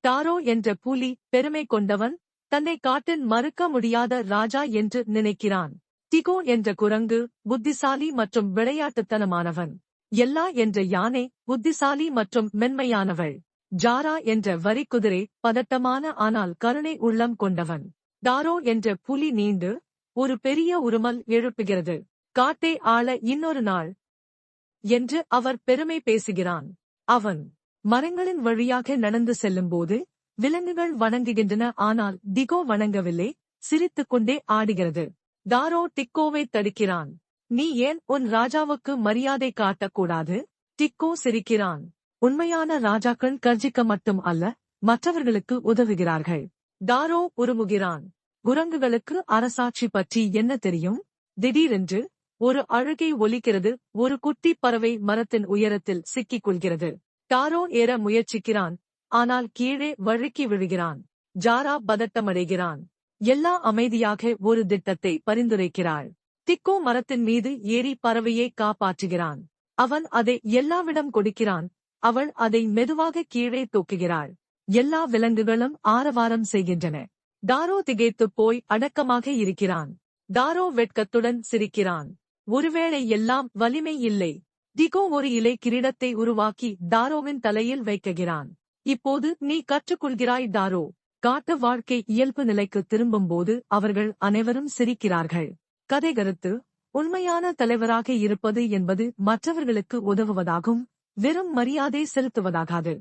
Tarot என்ற புலி பெருமை கொண்டவன், தன்னை காட்டின் மறுக்க முடியாத ராஜா என்று நினைக்கிறான். டிகோ என்ற குரங்கு புத்திசாலி மற்றும் விளையாட்டுத்தனமானவன். எல்லா என்ற யானை புத்திசாலி மற்றும் மென்மையானவள். ஜாரா என்ற வரிக்குதிரை பதட்டமான ஆனால் கருணை உள்ளம் கொண்டவன். டாரோ என்ற புலி நீண்டு ஒரு பெரிய உருமல் எழுப்புகிறது. காட்டை ஆள இன்னொரு நாள் என்று அவர் பெருமை பேசுகிறான். அவன் மரங்களின் வழியாக நடந்து செல்லும்போது விலங்குகள் வணங்குகின்றன, ஆனால் டிகோ வணங்கவில்லை, சிரித்துக் கொண்டே ஆடுகிறது. டாரோ டிக்கோவை தடுக்கிறான். நீ ஏன் உன் ராஜாவுக்கு மரியாதை காட்டக்கூடாது? டிக்கோ சிரிக்கிறான். உண்மையான ராஜாக்கள் கர்ஜிக்க மட்டும் அல்ல, மற்றவர்களுக்கு உதவுகிறார்கள். டாரோ உருமுகிறான். குரங்குகளுக்கு அரசாட்சி பற்றி என்ன தெரியும்? திடீரென்று ஒரு அழுகை ஒலிக்கிறது. ஒரு குட்டி பறவை மரத்தின் உயரத்தில் சிக்கிக் கொள்கிறது. டாரோ ஏற முயற்சிக்கிறான், ஆனால் கீழே வழுக்கி விழுகிறான். ஜாரா பதட்டமடைகிறான். எல்லா அமைதியாக ஒரு திட்டத்தை பரிந்துரைக்கிறாள். டிக்கோ மரத்தின் மீது ஏறி பறவையை காப்பாற்றுகிறான். அவன் அதை எல்லாவிடம் கொடுக்கிறான். அவள் அதை மெதுவாக கீழே தூக்குகிறாள். எல்லா விலங்குகளும் ஆரவாரம் செய்கின்றன. டாரோ திகைத்துப் போய் அடக்கமாக இருக்கிறான். டாரோ வெட்கத்துடன் சிரிக்கிறான். ஒருவேளை எல்லாம் வலிமை இல்லை. டிகோ ஒரு இலை கிரீடத்தை உருவாக்கி டாரோவின் தலையில் வைக்குகிறான். இப்போது நீ கற்றுக்கொள்கிறாய் டாரோ. காட்டு வாழ்க்கை இயல்பு நிலைக்கு திரும்பும்போது அவர்கள் அனைவரும் சிரிக்கிறார்கள். கதை கருத்து: உண்மையான தலைவராக இருப்பது என்பது மற்றவர்களுக்கு உதவுவதாகும், வெறும் மரியாதை செலுத்துவதாகாது.